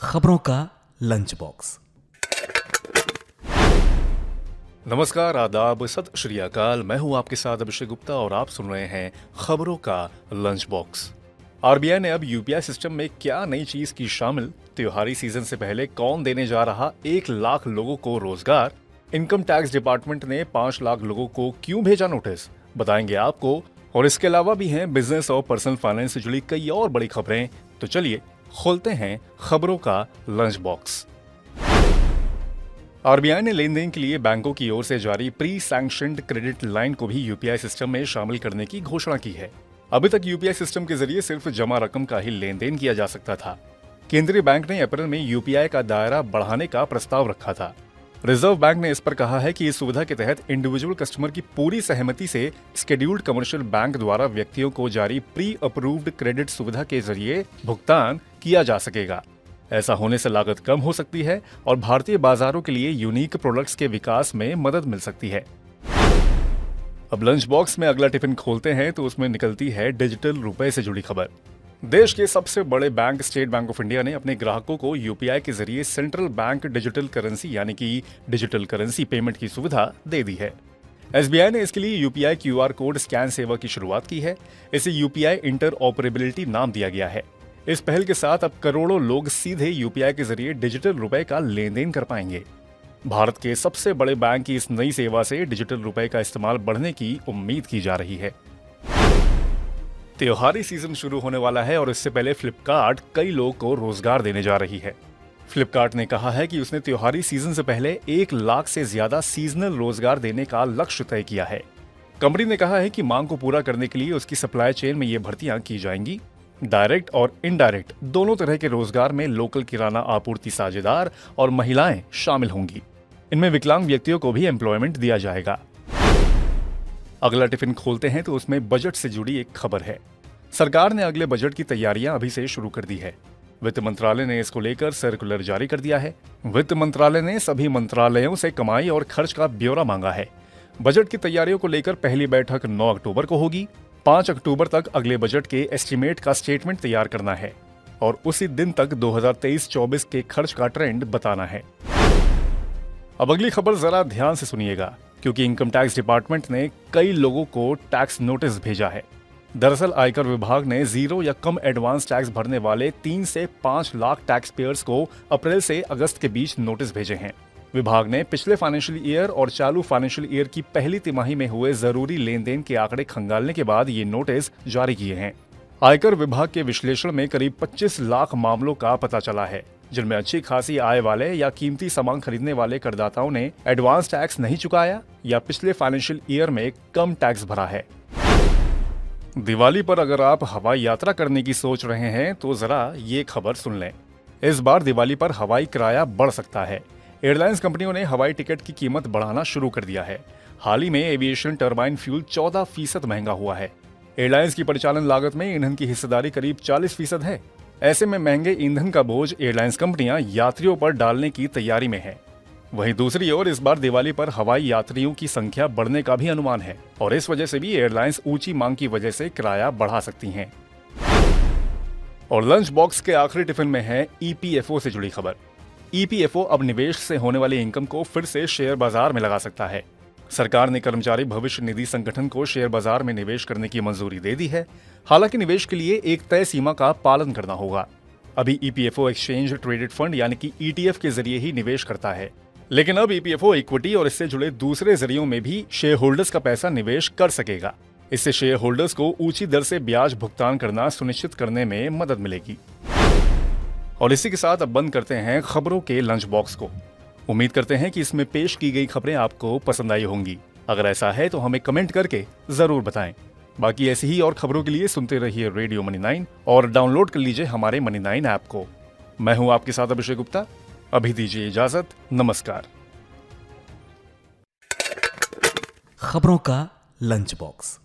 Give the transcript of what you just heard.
खबरों का lunch box. नमस्कार, आदाब, सत श्री अकाल। मैं हूं आपके साथ अभिषेक गुप्ता और आप सुन रहे हैं खबरों का लंच बॉक्स। आरबीआई ने अब यूपीआई सिस्टम में क्या नई चीज की शामिल, त्योहारी सीजन से पहले कौन देने जा रहा 1 लाख लोगों को रोजगार, इनकम टैक्स डिपार्टमेंट ने 5 लाख लोगों को क्यों भेजा नोटिस, बताएंगे आपको। और इसके अलावा भी हैं बिजनेस और पर्सनल फाइनेंस से जुड़ी कई और बड़ी खबरें। तो चलिए खोलते हैं खबरों का लंच बॉक्स। आरबीआई ने लेन देन के लिए बैंकों की ओर से जारी प्री सैंक्शनड क्रेडिट लाइन को भी यूपीआई सिस्टम में शामिल करने की घोषणा की है। अभी तक यूपीआई सिस्टम के जरिए सिर्फ जमा रकम का ही लेन देन किया जा सकता था। केंद्रीय बैंक ने अप्रैल में यूपीआई का दायरा बढ़ाने का प्रस्ताव रखा था। रिजर्व बैंक ने इस पर कहा है कि इस सुविधा के तहत इंडिविजुअल कस्टमर की पूरी सहमति से शेड्यूल्ड कमर्शियल बैंक द्वारा व्यक्तियों को जारी प्री अप्रूव्ड क्रेडिट सुविधा के जरिए भुगतान किया जा सकेगा। ऐसा होने से लागत कम हो सकती है और भारतीय बाजारों के लिए यूनिक प्रोडक्ट्स के विकास में मदद मिल सकती है। अब लंच बॉक्स में अगला टिफिन खोलते हैं तो उसमें निकलती है डिजिटल रुपए से जुड़ी खबर। देश के सबसे बड़े bank state bank of India ने अपने ग्राहकों को यूपीआई के जरिए सेंट्रल बैंक डिजिटल करेंसी यानी कि डिजिटल करेंसी पेमेंट की सुविधा दे दी है। एसबीआई ने इसके लिए यूपीआई क्यूआर कोड स्कैन सेवा की शुरुआत की है। इसे यूपीआई इंटर ऑपरेबिलिटी नाम दिया गया है। इस पहल के साथ अब करोड़ों लोग सीधे यूपीआई के जरिए डिजिटल रुपए का लेन देन कर पाएंगे। भारत के सबसे बड़े बैंक की इस नई सेवा से डिजिटल रुपए का इस्तेमाल बढ़ने की उम्मीद की जा रही है। त्योहारी सीजन शुरू होने वाला है और इससे पहले फ्लिपकार्ट कई लोगों को रोजगार देने जा रही है। फ्लिपकार्ट ने कहा है कि उसने त्योहारी सीजन से पहले 1 लाख से ज्यादा सीजनल रोजगार देने का लक्ष्य तय किया है। कंपनी ने कहा है कि मांग को पूरा करने के लिए उसकी सप्लाई चेन में ये भर्तियां की जाएंगी। डायरेक्ट और इनडायरेक्ट दोनों तरह के रोजगार में लोकल किराना आपूर्ति साझेदार और महिलाएं शामिल होंगी। इनमें विकलांग व्यक्तियों को भी एम्प्लॉयमेंट दिया जाएगा। अगला टिफिन खोलते हैं तो उसमें बजट से जुड़ी एक खबर है। सरकार ने अगले बजट की तैयारियां अभी से शुरू कर दी है। वित्त मंत्रालय ने इसको लेकर सर्कुलर जारी कर दिया है। वित्त मंत्रालय ने सभी मंत्रालयों से कमाई और खर्च का ब्यौरा मांगा है। बजट की तैयारियों को लेकर पहली बैठक 9 अक्टूबर को होगी। 5 अक्टूबर तक अगले बजट के एस्टीमेट का स्टेटमेंट तैयार करना है और उसी दिन तक 2023-24 के खर्च का ट्रेंड बताना है। अब अगली खबर जरा ध्यान से सुनिएगा, क्योंकि इनकम टैक्स डिपार्टमेंट ने कई लोगों को टैक्स नोटिस भेजा है। दरअसल आयकर विभाग ने 0 या कम एडवांस टैक्स भरने वाले 3 से 5 लाख टैक्स पेयर्स को अप्रैल से अगस्त के बीच नोटिस भेजे हैं। विभाग ने पिछले फाइनेंशियल ईयर और चालू फाइनेंशियल ईयर की पहली तिमाही में हुए जरूरी लेन देन के आंकड़े खंगालने के बाद ये नोटिस जारी किए हैं। आयकर विभाग के विश्लेषण में करीब 25 लाख मामलों का पता चला है, जिनमें अच्छी खासी आय वाले या कीमती सामान खरीदने वाले करदाताओं ने एडवांस टैक्स नहीं चुकाया या पिछले फाइनेंशियल ईयर में कम टैक्स भरा है। दिवाली पर अगर आप हवाई यात्रा करने की सोच रहे हैं तो जरा ये खबर सुन लें। इस बार दिवाली पर हवाई किराया बढ़ सकता है। एयरलाइंस कंपनियों ने हवाई टिकट की कीमत बढ़ाना शुरू कर दिया है। हाल ही में एविएशन टरबाइन फ्यूल 14% महंगा हुआ है। एयरलाइंस की परिचालन लागत में ईंधन की हिस्सेदारी करीब 40% है। ऐसे में महंगे ईंधन का बोझ एयरलाइंस कंपनियां यात्रियों पर डालने की तैयारी में है। वहीं दूसरी ओर इस बार दिवाली पर हवाई यात्रियों की संख्या बढ़ने का भी अनुमान है और इस वजह से भी एयरलाइंस ऊंची मांग की वजह से किराया बढ़ा सकती हैं। और लंच बॉक्स के आखिरी टिफिन में है ईपीएफओ से जुड़ी खबर। ईपीएफओ अब निवेश से होने वाली इनकम को फिर से शेयर बाजार में लगा सकता है। सरकार ने कर्मचारी भविष्य निधि संगठन को शेयर बाजार में निवेश करने की मंजूरी दे दी है। हालांकि निवेश के लिए एक तय सीमा का पालन करना होगा। अभी ईपीएफओ एक्सचेंज ट्रेडेड फंड यानी कि ईटीएफ के जरिए ही निवेश करता है, लेकिन अब ईपीएफओ इक्विटी और इससे जुड़े दूसरे जरियों में भी शेयर होल्डर्स का पैसा निवेश कर सकेगा। इससे शेयर होल्डर्स को ऊंची दर से ब्याज भुगतान करना सुनिश्चित करने में मदद मिलेगी। और इसी के साथ अब बंद करते हैं खबरों के लंच बॉक्स को। उम्मीद करते हैं कि इसमें पेश की गई खबरें आपको पसंद आई होंगी। अगर ऐसा है तो हमें कमेंट करके जरूर बताएं। बाकी ऐसी ही और खबरों के लिए सुनते रहिए रेडियो मनी 9 और डाउनलोड कर लीजिए हमारे मनी 9 ऐप को। मैं हूं आपके साथ अभिषेक गुप्ता। अभी दीजिए इजाजत। नमस्कार। खबरों का लंच बॉक्स।